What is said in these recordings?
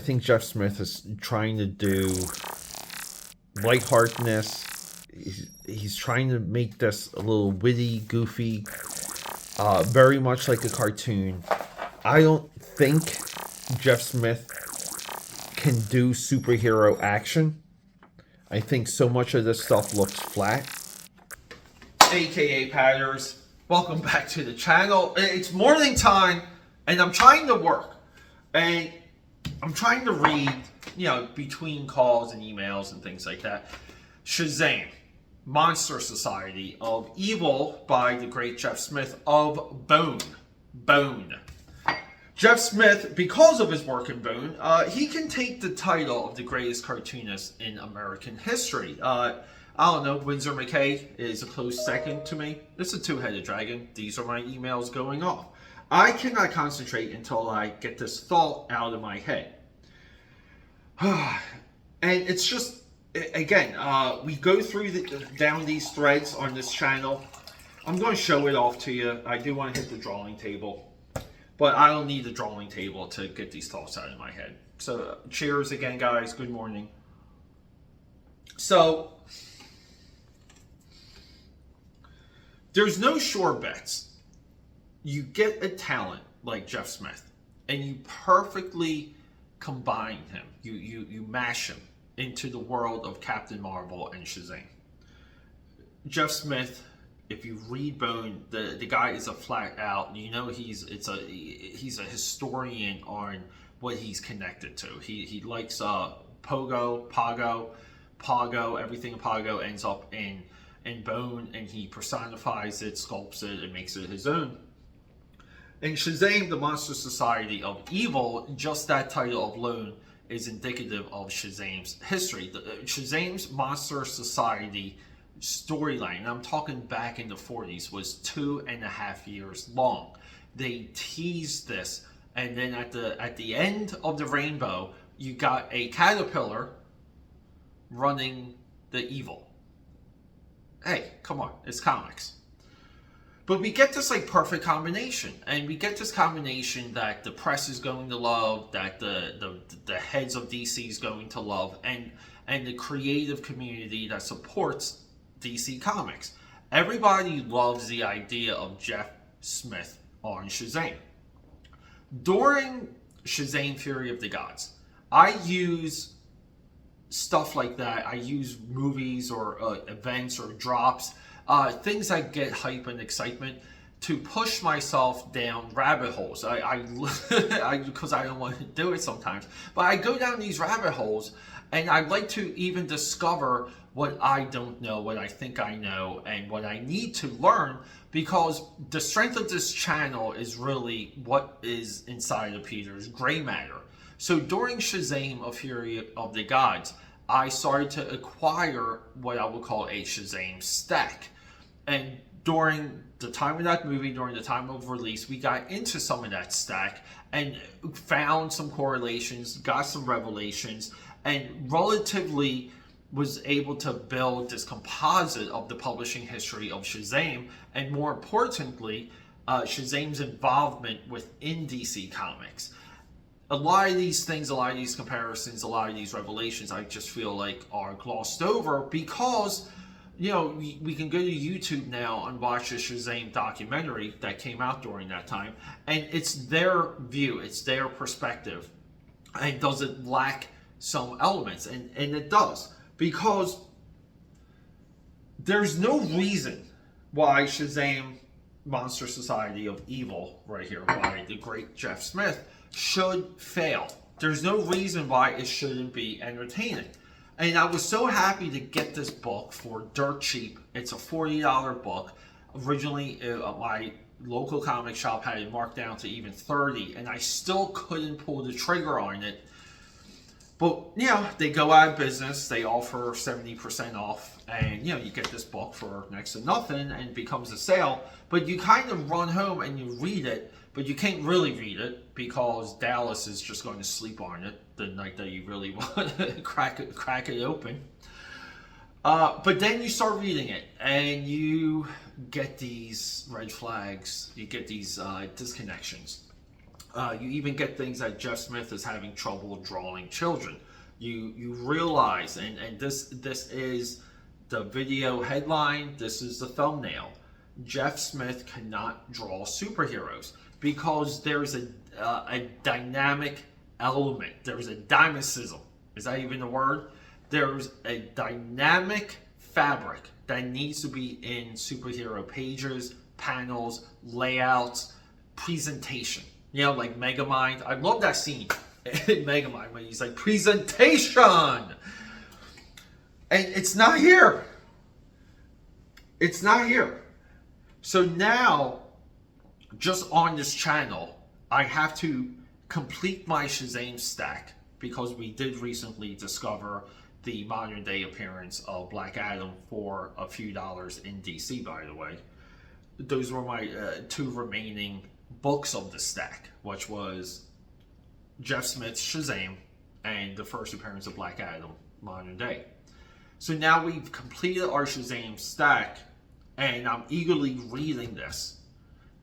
think Jeff Smith is trying to do lightheartedness. He's trying to make this a little witty, goofy, very much like a cartoon. I don't think Jeff Smith can do superhero action. I think so much of this stuff looks flat. AKA Padders, welcome back to the channel. It's morning time, and I'm trying to work. And I'm trying to read, between calls and emails and things like that. Shazam, Monster Society of Evil by the great Jeff Smith of Bone. Jeff Smith, because of his work in Bone, he can take the title of the greatest cartoonist in American history. I don't know, Windsor McKay is a close second to me. It's a two-headed dragon. These are my emails going off. I cannot concentrate until I get this thought out of my head. And it's just, again, we go through down these threads on this channel. I'm going to show it off to you. I do want to hit the drawing table, but I don't need the drawing table to get these thoughts out of my head. So cheers again, guys. Good morning. So there's no sure bets. You get a talent like Jeff Smith, and you perfectly combine him. You mash him into the world of Captain Marvel and Shazam. Jeff Smith, if you read Bone, the guy is a flat out. He's a historian on what he's connected to. He likes Pogo, Pago. Everything in Pago ends up in Bone, and he personifies it, sculpts it, and makes it his own. And Shazam, the Monster Society of Evil, just that title alone is indicative of Shazam's history. Shazam's Monster Society storyline, and I'm talking back in the 40s, was 2.5 years long. They teased this, and then at the end of the rainbow, you got a caterpillar running the evil. Hey, come on, it's comics. But we get this perfect combination, and we get this combination that the press is going to love, that the heads of DC is going to love, and the creative community that supports DC Comics. Everybody loves the idea of Jeff Smith on Shazam. During Shazam Fury of the Gods, I use stuff like that. I use movies or events or drops, things that get hype and excitement to push myself down rabbit holes. Because I don't want to do it sometimes, but I go down these rabbit holes, and I like to even discover what I don't know, what I think I know, and what I need to learn, because the strength of this channel is really what is inside of Peter's gray matter. So during Shazam, A Fury of the Gods, I started to acquire what I would call a Shazam stack. And during the time of that movie, during the time of release, we got into some of that stack and found some correlations, got some revelations, and relatively was able to build this composite of the publishing history of Shazam, and more importantly, Shazam's involvement within DC Comics. A lot of these things, a lot of these comparisons, a lot of these revelations, I just feel like are glossed over because, we can go to YouTube now and watch a Shazam documentary that came out during that time, and it's their view, it's their perspective. And does it lack some elements? And it does, because there's no reason why Shazam, Monster Society of Evil, right here, by the great Jeff Smith, should fail. There's no reason why it shouldn't be entertaining. And I was so happy to get this book for dirt cheap. It's a $40 book. Originally, my local comic shop had it marked down to even $30, and I still couldn't pull the trigger on it. But, they go out of business. They offer 70% off, and, you get this book for next to nothing, and it becomes a sale. But you kind of run home and you read it, but you can't really read it because Dallas is just going to sleep on it the night that you really want to crack it open. But then you start reading it, and you get these red flags. You get these disconnections. You even get things that Jeff Smith is having trouble drawing children. You realize, and this is the video headline. This is the thumbnail. Jeff Smith cannot draw superheroes because there's a dynamic element. There's a dynamicism. Is that even a word? There's a dynamic fabric that needs to be in superhero pages, panels, layouts, presentation. You know, like Megamind. I love that scene in Megamind when he's like, presentation! And it's not here. It's not here. So now, just on this channel, I have to complete my Shazam stack because we did recently discover the modern day appearance of Black Adam for a few dollars in DC, by the way. Those were my two remaining books of the stack, which was Jeff Smith's Shazam and the first appearance of Black Adam modern day. So now we've completed our Shazam stack, and I'm eagerly reading this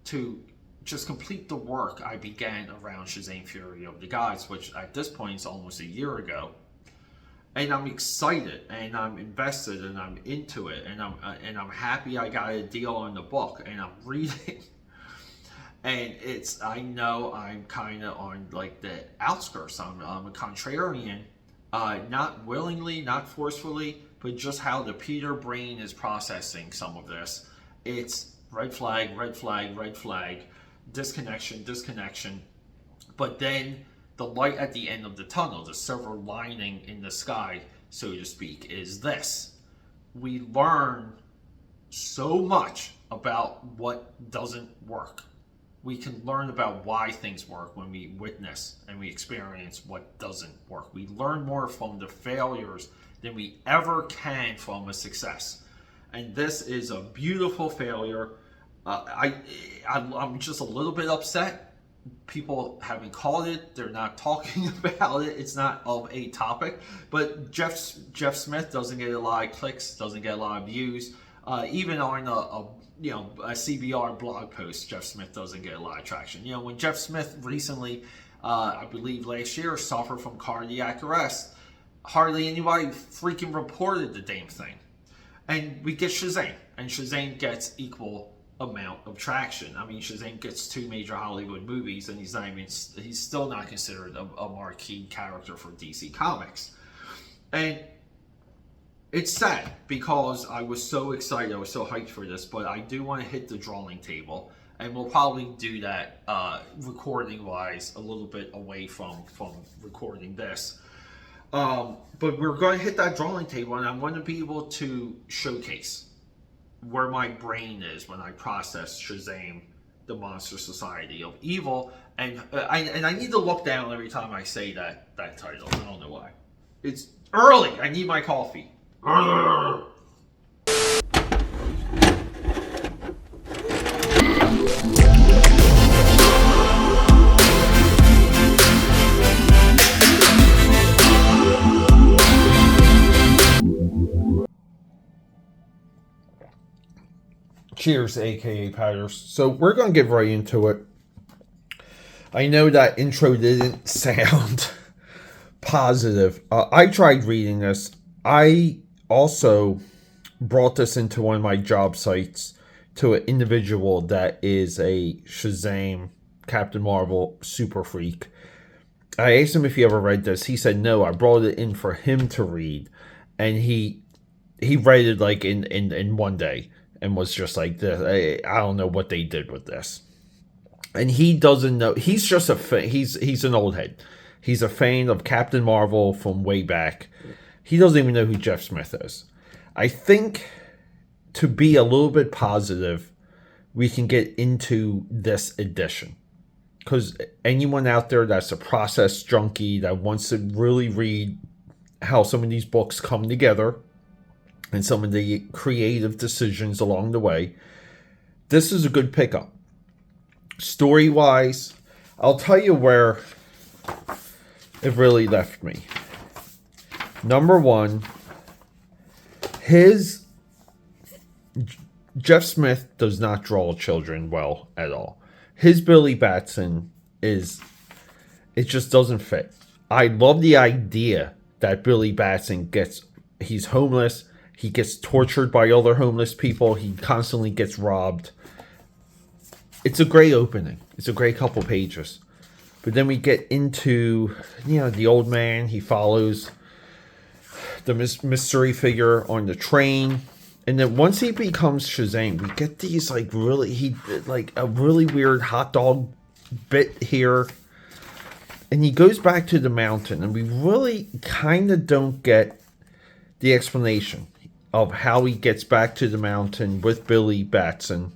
to just complete the work I began around Shazam Fury of the Gods, which at this point is almost a year ago. And I'm excited, and I'm invested, and I'm into it, and I'm happy I got a deal on the book, and I'm reading. And I know I'm kind of on like the outskirts. I'm a contrarian, not willingly, not forcefully, but just how the Peter brain is processing some of this. It's red flag, red flag, red flag, disconnection, disconnection. But then the light at the end of the tunnel, the silver lining in the sky, so to speak, is this. We learn so much about what doesn't work. We can learn about why things work when we witness and we experience what doesn't work. We learn more from the failures than we ever can from a success. And this is a beautiful failure. I'm just a little bit upset. People haven't called it. They're not talking about it. It's not of a topic. But Jeff Smith doesn't get a lot of clicks, doesn't get a lot of views. Even on a CBR blog post, Jeff Smith doesn't get a lot of traction. You know, when Jeff Smith recently, I believe last year, suffered from cardiac arrest, hardly anybody freaking reported the damn thing. And we get Shazam, and Shazam gets equal amount of traction. I mean, Shazam gets 2 major Hollywood movies, and he's still not considered a marquee character for DC Comics. And it's sad because I was so excited, I was so hyped for this, but I do want to hit the drawing table, and we'll probably do that recording-wise a little bit away from recording this. But we're going to hit that drawing table, and I want to be able to showcase where my brain is when I process Shazam, the Monster Society of Evil, and I need to look down every time I say that title. I don't know why. It's early. I need my coffee. Cheers, AKAPADers. So we're going to get right into it. I know that intro didn't sound positive. I tried reading this. I also brought this into one of my job sites to an individual that is a Shazam, Captain Marvel super freak. I asked him if he ever read this. He said no. I brought it in for him to read, and he read it like in one day. And was just like, this. I don't know what they did with this. And he doesn't know. He's just a fan. He's an old head. He's a fan of Captain Marvel from way back. He doesn't even know who Jeff Smith is. I think to be a little bit positive, we can get into this edition. Because anyone out there that's a process junkie that wants to really read how some of these books come together, and some of the creative decisions along the way, this is a good pickup. Story-wise, I'll tell you where it really left me. Number one, Jeff Smith does not draw children well at all. His Billy Batson is, it just doesn't fit. I love the idea that Billy Batson he's homeless, he gets tortured by other homeless people, he constantly gets robbed. It's a great opening. It's a great couple pages. But then we get into, the old man. He follows the mystery figure on the train. And then once he becomes Shazam, we get these a really weird hot dog bit here. And he goes back to the mountain, and we really kind of don't get the explanation of how he gets back to the mountain with Billy Batson.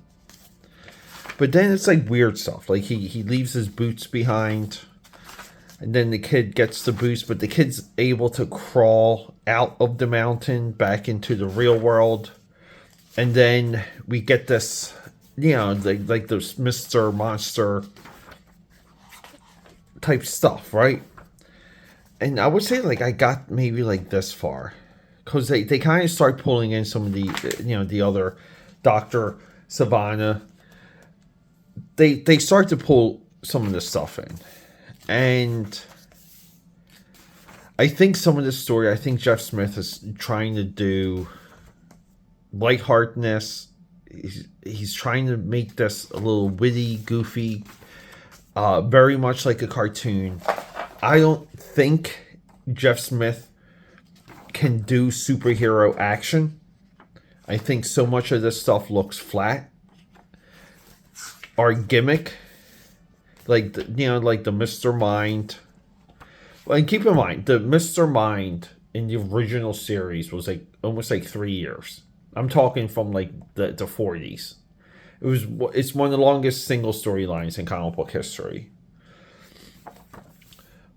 But then it's weird stuff. Like he leaves his boots behind, and then the kid gets the boots, but the kid's able to crawl out of the mountain back into the real world. And then we get this, like this Mr. Monster type stuff, right? And I would say I got maybe this far, because they kind of start pulling in some of the the other Dr. Savannah. They start to pull some of this stuff in, and I think some of this story, I think Jeff Smith is trying to do lightheartedness. He's trying to make this a little witty, goofy, very much like a cartoon. I don't think Jeff Smith can do superhero action. I think so much of this stuff looks flat. Our gimmick, like the Mr. Mind. And keep in mind, the Mr. Mind in the original series was almost 3 years. I'm talking from the 40s. It's one of the longest single storylines in comic book history.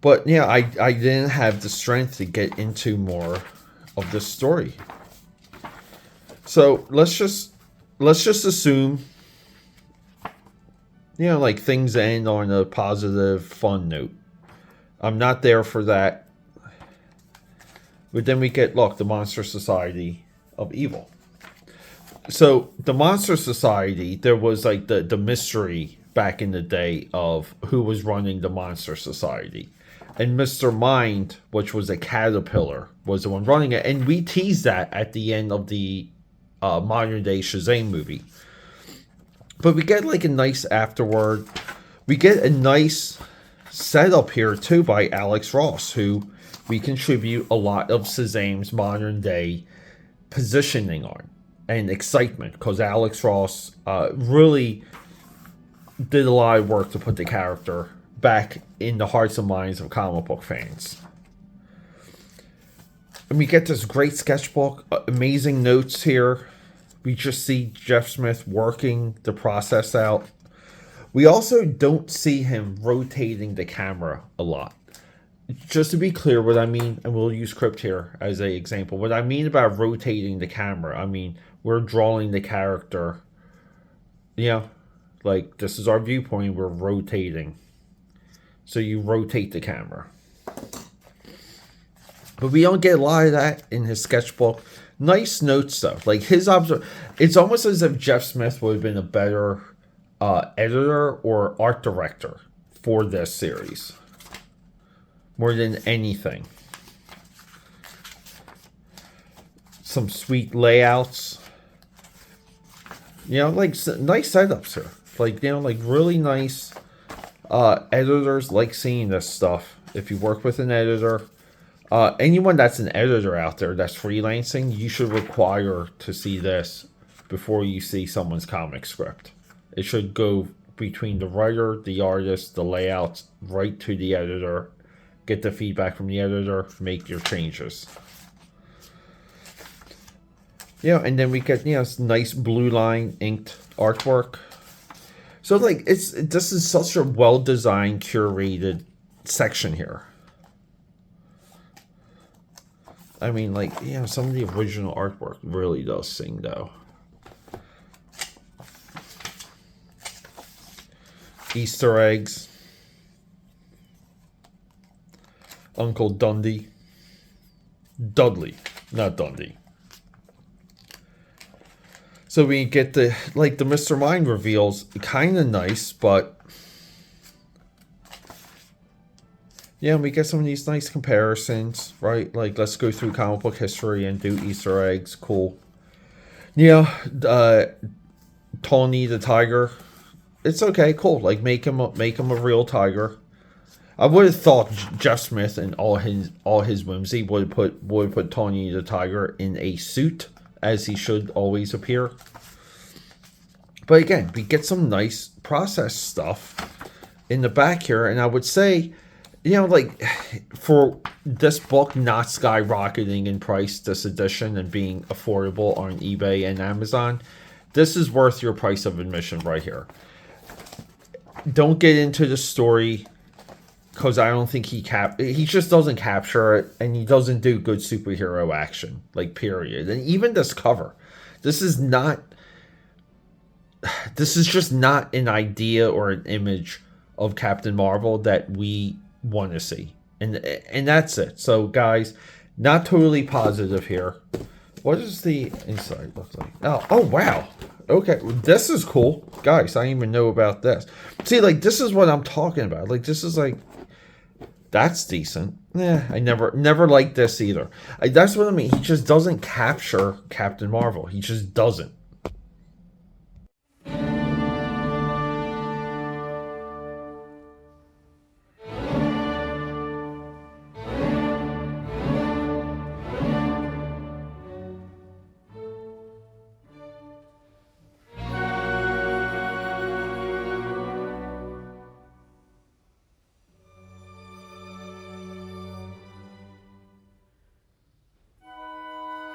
But I didn't have the strength to get into more of this story. So let's just assume things end on a positive, fun note. I'm not there for that. But then we get, the Monster Society of Evil. So the Monster Society, there was the mystery back in the day of who was running the Monster Society. And Mr. Mind, which was a caterpillar, was the one running it. And we teased that at the end of the modern day Shazam movie. But we get a nice afterword. We get a nice setup here too by Alex Ross, who we contribute a lot of Shazam's modern day positioning on and excitement, because Alex Ross really did a lot of work to put the character back in the hearts and minds of comic book fans. And we get this great sketchbook, amazing notes here. We just see Jeff Smith working the process out. We also don't see him rotating the camera a lot. Just to be clear, what I mean, and we'll use Crypt here as an example, what I mean about rotating the camera, I mean, we're drawing the character, this is our viewpoint, we're rotating. So you rotate the camera. But we don't get a lot of that in his sketchbook. Nice notes though. It's almost as if Jeff Smith would have been a better editor or art director for this series. More than anything. Some sweet layouts. Nice setups here. Really nice. Editors like seeing this stuff. If you work with an editor, anyone that's an editor out there that's freelancing, you should require to see this before you see someone's comic script. It should go between the writer, the artist, the layouts, right to the editor. Get the feedback from the editor, make your changes. And then we get nice blue line inked artwork. So this is such a well-designed, curated section here. I mean, some of the original artwork really does sing, though. Easter eggs. Uncle Dundee. Dudley, not Dundee. So we get the Mr. Mind reveals, kind of nice, but Yeah, we get some of these nice comparisons, right? Like, let's go through comic book history and do Easter eggs. Cool. Yeah, Tawny the tiger. It's okay, cool. Like, make him a real tiger. I would have thought Jeff Smith and all his whimsy would put Tawny the tiger in a suit, as he should always appear. But again, we get some nice process stuff in the back here, and I would say, like, for this book not skyrocketing in price this edition and being affordable on eBay and Amazon, this is worth your price of admission right here. Don't get into the story, because I don't think he just doesn't capture it, and he doesn't do good superhero action, like, period. And even this cover, this is just not an idea or an image of Captain Marvel that we want to see. And that's it. So, guys, not totally positive here. What does the inside look like? Oh wow. Okay, this is cool. Guys, I didn't even know about this. See, like, this is what I'm talking about. Like, this is like, that's decent. I never liked this either. That's what I mean. He just doesn't capture Captain Marvel. He just doesn't.